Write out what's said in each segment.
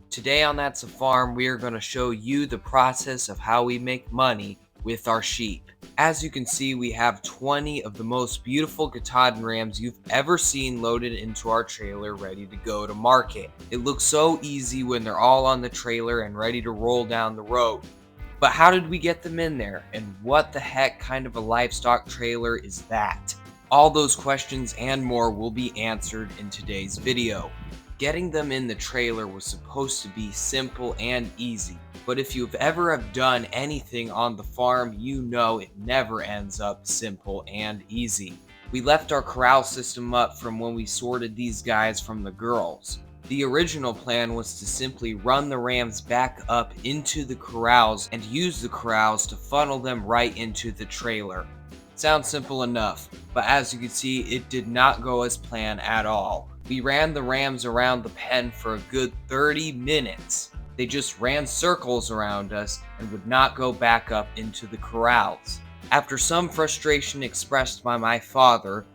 Today on Thatsafarm, we are going to show you the process of how we make money with our sheep. As you can see, we have 20 of the most beautiful Katahdin rams you've ever seen loaded into our trailer ready to go to market. It looks so easy when they're all on the trailer and ready to roll down the road. But how did we get them in there? And what the heck kind of a livestock trailer is that? All those questions and more will be answered in today's video. Getting them in the trailer was supposed to be simple and easy, but if you've ever have done anything on the farm, you know it never ends up simple and easy. We left our corral system up from when we sorted these guys from the girls. The original plan was to simply run the rams back up into the corrals and use the corrals to funnel them right into the trailer. Sounds simple enough, but as you can see, it did not go as planned at all. We ran the rams around the pen for a good 30 minutes. They just ran circles around us and would not go back up into the corrals. After some frustration expressed by my father,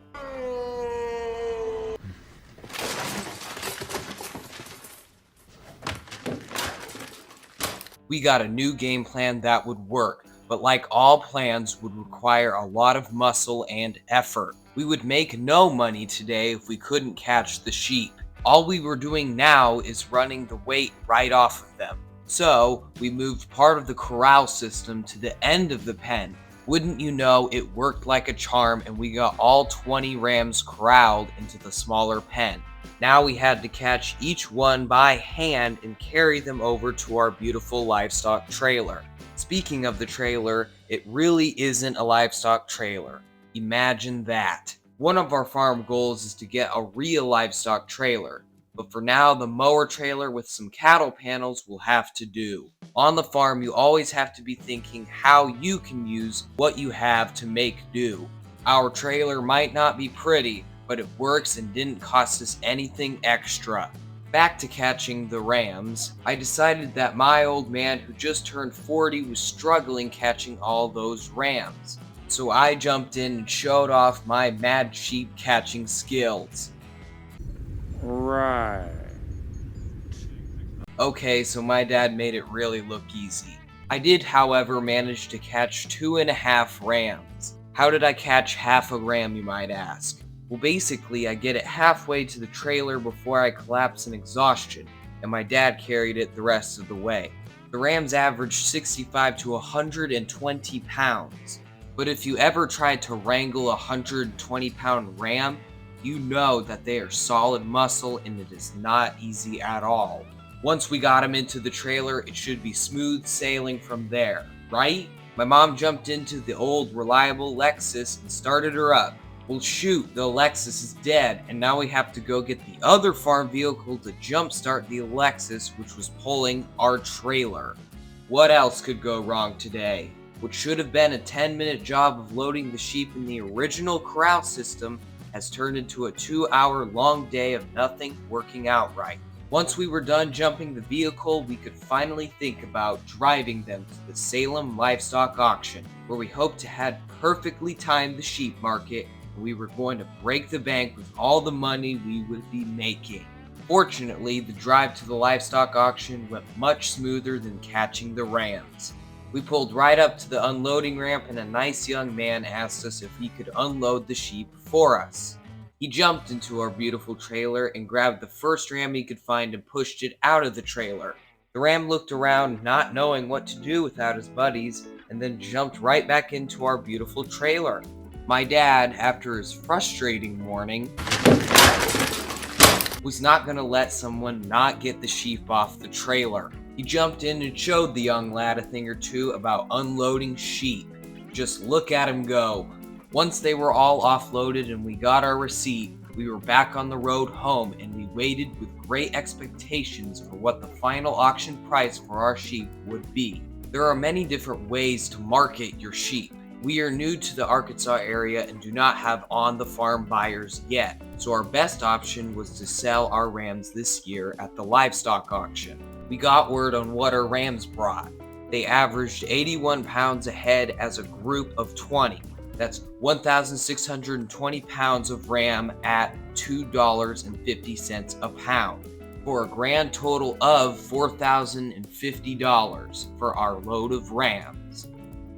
we got a new game plan that would work, but like all plans would require a lot of muscle and effort. We would make no money today if we couldn't catch the sheep. All we were doing now is running the weight right off of them. So we moved part of the corral system to the end of the pen. Wouldn't you know, it worked like a charm and we got all 20 rams corralled into the smaller pen. Now we had to catch each one by hand and carry them over to our beautiful livestock trailer. Speaking of the trailer, it really isn't a livestock trailer. Imagine that. One of our farm goals is to get a real livestock trailer, but for now the mower trailer with some cattle panels will have to do. On the farm, you always have to be thinking how you can use what you have to make do. Our trailer might not be pretty, but it works and didn't cost us anything extra. Back to catching the rams, I decided that my old man who just turned 40 was struggling catching all those rams. So I jumped in and showed off my mad sheep catching skills. Right. Okay, so my dad made it really look easy. I did, however, manage to catch 2.5 rams. How did I catch half a ram, you might ask? Well, basically, I get it halfway to the trailer before I collapse in exhaustion, and my dad carried it the rest of the way. The rams averaged 65 to 120 pounds, but if you ever tried to wrangle a 120-pound ram, you know that they are solid muscle and it is not easy at all. Once we got him into the trailer, it should be smooth sailing from there, right? My mom jumped into the old reliable Lexus and started her up. Well shoot, the Lexus is dead, and now we have to go get the other farm vehicle to jumpstart the Lexus, which was pulling our trailer. What else could go wrong today? What should have been a 10-minute job of loading the sheep in the original corral system has turned into a 2-hour long day of nothing working out right. Once we were done jumping the vehicle, we could finally think about driving them to the Salem Livestock Auction, where we hoped to had perfectly timed the sheep market. We were going to break the bank with all the money we would be making. Fortunately, the drive to the livestock auction went much smoother than catching the rams. We pulled right up to the unloading ramp and a nice young man asked us if he could unload the sheep for us. He jumped into our beautiful trailer and grabbed the first ram he could find and pushed it out of the trailer. The ram looked around, not knowing what to do without his buddies, and then jumped right back into our beautiful trailer. My dad, after his frustrating warning, was not going to let someone not get the sheep off the trailer. He jumped in and showed the young lad a thing or two about unloading sheep. Just look at him go. Once they were all offloaded and we got our receipt, we were back on the road home and we waited with great expectations for what the final auction price for our sheep would be. There are many different ways to market your sheep. We are new to the Arkansas area and do not have on-the-farm buyers yet, so our best option was to sell our rams this year at the livestock auction. We got word on what our rams brought. They averaged 81 pounds a head as a group of 20. That's 1,620 pounds of ram at $2.50 a pound. for a grand total of $4,050 for our load of rams.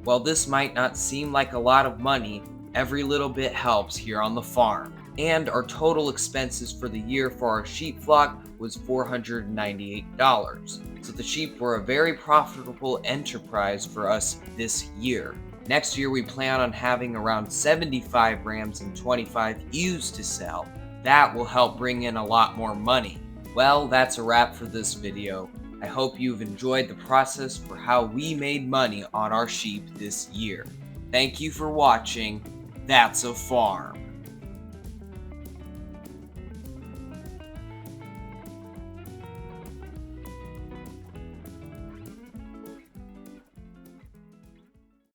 While this might not seem like a lot of money, every little bit helps here on the farm. And our total expenses for the year for our sheep flock was $498. So the sheep were a very profitable enterprise for us this year. Next year we plan on having around 75 rams and 25 ewes to sell. That will help bring in a lot more money. Well, that's a wrap for this video. I hope you've enjoyed the process for how we made money on our sheep this year. Thank you for watching. That's a Farm.